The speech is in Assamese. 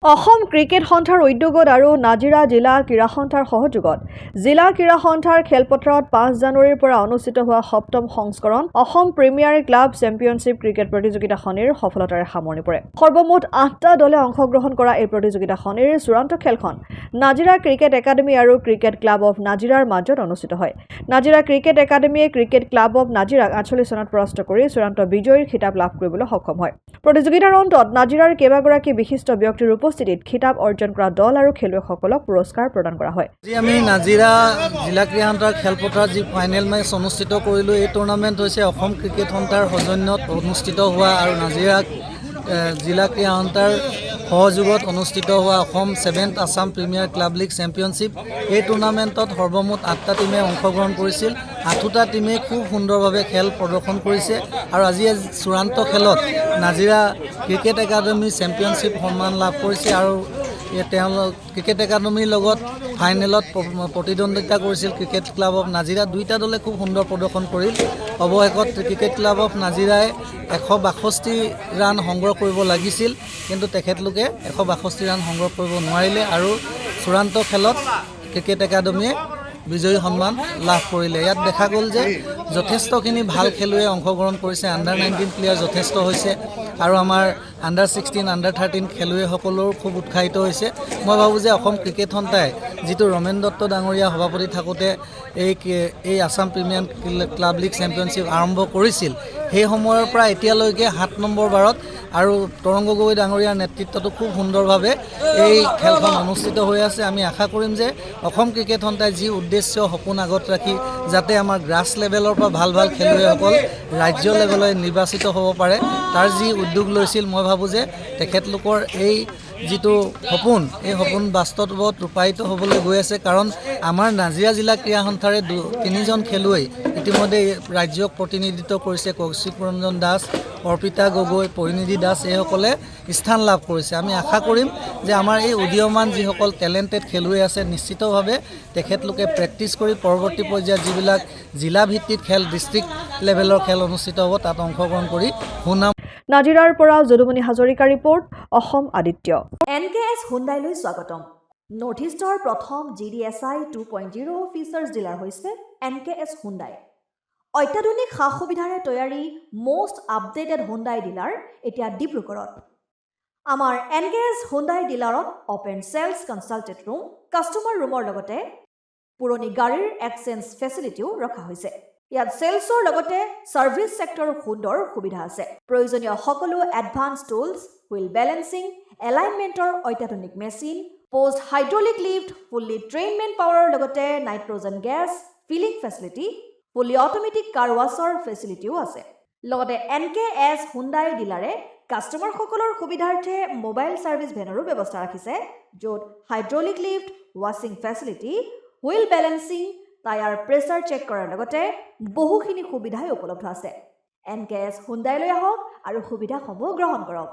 অসম ক্ৰিকেট সন্থাৰ উদ্যোগত আৰু নাজিৰা জিলা ক্ৰীড়া সন্থাৰ সহযোগত জিলা ক্ৰীড়া সন্থাৰ খেলপথাৰত ৫ জানুৱাৰীৰ পৰা অনুষ্ঠিত হোৱা ৭ম সংস্কৰণ Assam premier club championship cricket প্ৰতিযোগিতাখনিৰ সফলতাৰে সামৰণি পৰে। সৰ্বমুঠ ৮টা দলে অংশগ্ৰহণ কৰা এই প্ৰতিযোগিতাখনিৰ চূড়ান্ত খেলখন নাজিৰা ক্ৰিকেট একাডেমী আৰু ক্ৰিকেট ক্লাব অৱ নাজিৰাৰ মাজত অনুষ্ঠিত হয়। নাজিৰা ক্ৰিকেট একাডেমীয়ে ক্ৰিকেট ক্লাব অৱ নাজিৰাক ৪৮ চনত পৰাস্ত কৰি চূড়ান্ত বিজয়ীৰ খিতাপ লাভ কৰিবলৈ সক্ষম হয়। প্ৰতিযোগিতাৰ অন্তত নাজিৰাৰ কেইবাগৰাকী বিশিষ্ট ব্যক্তিৰ উপস্থিতিত খিতাপ অৰ্জন কৰা দল আৰু খেলুৱৈসকলক পুৰস্কাৰ প্ৰদান কৰা হয়। আমি নাজিৰা জিলা ক্ৰীড়া সন্থাৰ খেলপথাৰত যি ফাইনেল মেচ অনুষ্ঠিত কৰিলোঁ, এই টুৰ্ণামেণ্ট হৈছে অসম ক্ৰিকেট সন্থাৰ সৌজন্যত অনুষ্ঠিত হোৱা আৰু নাজিৰা জিলা ক্ৰীড়া সন্থাৰ সহযোগত অনুষ্ঠিত হোৱা Assam 7th Assam premier club league championship. এই টুৰ্ণামেণ্টত সৰ্বমুঠ 8টা টিমে অংশগ্ৰহণ কৰিছিল। 8টা টিমেই খুব সুন্দৰভাৱে খেল প্ৰদৰ্শন কৰিছে আৰু আজি চূড়ান্ত খেলত নাজিৰা ক্ৰিকেট একাডেমী চেম্পিয়নশ্বিপ সন্মান লাভ কৰিছে আৰু তেওঁলোক ক্ৰিকেট একাডেমীৰ লগত ফাইনেলত প্ৰতিদ্বন্দ্বিতা কৰিছিল ক্ৰিকেট ক্লাব অৱ নাজিৰা। দুইটা দলে খুব সুন্দৰ প্ৰদৰ্শন কৰিল। অৱশেষত ক্ৰিকেট ক্লাব অৱ নাজিৰাই ১৬২ ৰান সংগ্ৰহ কৰিব লাগিছিল, কিন্তু তেখেতলোকে ১৬২ ৰান সংগ্ৰহ কৰিব নোৱাৰিলে আৰু চূড়ান্ত খেলত ক্ৰিকেট একাডেমীয়ে বিজয়ী সন্মান লাভ কৰিলে। ইয়াত দেখা গ'ল যে যথেষ্টখিনি ভাল খেলুৱৈয়ে অংশগ্ৰহণ কৰিছে। আণ্ডাৰ-19 প্লেয়াৰ যথেষ্ট হৈছে আৰু আমাৰ আণ্ডাৰ-16, আণ্ডাৰ-13 খেলুৱৈসকলেও খুব উৎসাহিত হৈছে। মই ভাবোঁ যে অসম ক্ৰিকেট সন্থাই যিটো ৰমেন দত্ত ডাঙৰীয়া সভাপতি থাকোঁতে এই Assam premier club league championship আৰম্ভ কৰিছিল, সেই সময়ৰ পৰা এতিয়ালৈকে 7 নম্বৰ বাৰত আৰু তৰংগ গগৈ ডাঙৰীয়াৰ নেতৃত্বটো খুব সুন্দৰভাৱে এই খেলখন অনুষ্ঠিত হৈ আছে। আমি আশা কৰিম যে অসম ক্ৰিকেট সন্থাই যি উদ্দেশ্য সপোন আগত ৰাখি যাতে আমাৰ গ্ৰাছ লেভেলৰ পৰা ভাল ভাল খেলুৱৈসকল ৰাজ্য লেভেললৈ নিৰ্বাচিত হ'ব পাৰে, তাৰ যি উদ্যোগ লৈছিল, মই ভাবোঁ যে তেখেতলোকৰ এই যিটো সপোন, এই সপোন বাস্তৱত ৰূপায়িত হ'বলৈ গৈ আছে। কাৰণ আমাৰ নাজিৰা জিলা ক্ৰীড়া সন্থাৰে 3জন খেলুৱৈ ইতিমধ্যে ৰাজ্যক প্ৰতিনিধিত্ব কৰিছে। কৌশিক ৰঞ্জন দাস, অৰ্পিতা গগৈ, পৰিণীতি দাস এইসকলে স্থান লাভ কৰিছে। আমি আশা কৰিম যে আমাৰ এই উদীয়মান যিসকল টেলেণ্টেড খেলুৱৈ আছে, নিশ্চিতভাৱে তেখেতলোকে প্ৰেক্টিছ কৰি পৰৱৰ্তী পৰ্যায়ত যিবিলাক জিলা ভিত্তিক খেল, ডিষ্ট্ৰিক্ট লেভেলৰ খেল অনুষ্ঠিত হ'ব, তাত অংশগ্ৰহণ কৰি সুনাম। নাজিৰাৰ পৰা যদুমণি হাজৰিকা ৰিপৰ্ট, অসম আদিত্য। NKS হুণ্ডাইলৈ স্বাগতম। নৰ্থ ইষ্টৰ প্ৰথম GDSI 2.0 ফিচাৰ্ছ ডিলাৰ হৈছে NKS হুণ্ডাই। অত্যাধুনিক সা সুবিধাৰে তৈয়াৰী মষ্ট আপডেটেড হুণ্ডাই ডিলাৰ এতিয়া ডিব্ৰুগড়ত। আমাৰ NKS হুণ্ডাই ডিলাৰত open sales consulted room, customer ৰুমৰ লগতে পুৰণি গাড়ীৰ এক্সচেঞ্জ ফেচিলিটিও ৰখা হৈছে। ইয়াত চেলছৰ লগতে ছাৰ্ভিচ ছেক্টৰৰ সুন্দৰ সুবিধা আছে। প্ৰয়োজনীয় সকলো এডভান্স টুলছ, হুইল বেলেন্সিং, এলাইনমেণ্টৰ অত্যাধুনিক machine, post hydraulic lift, fully ট্ৰেইনমেণ্ট পাৱাৰৰ লগতে nitrogen gas filling facility, fully automatic car ৱাছৰ ফেচিলিটিও আছে। লগতে NKS হুণ্ডাই ডিলাৰে কাষ্টমাৰসকলৰ সুবিধাৰ্থে মোবাইল ছাৰ্ভিচ ভেনৰো ব্যৱস্থা ৰাখিছে, য'ত হাইড্ৰলিক লিফ্ট, ৱাশ্বিং facility, wheel balancing, tyre pressure check কৰাৰ লগতে বহুখিনি সুবিধাই উপলব্ধ আছে। NKS হুণ্ডাইলৈ আহক আৰু সুবিধাসমূহ গ্ৰহণ কৰক।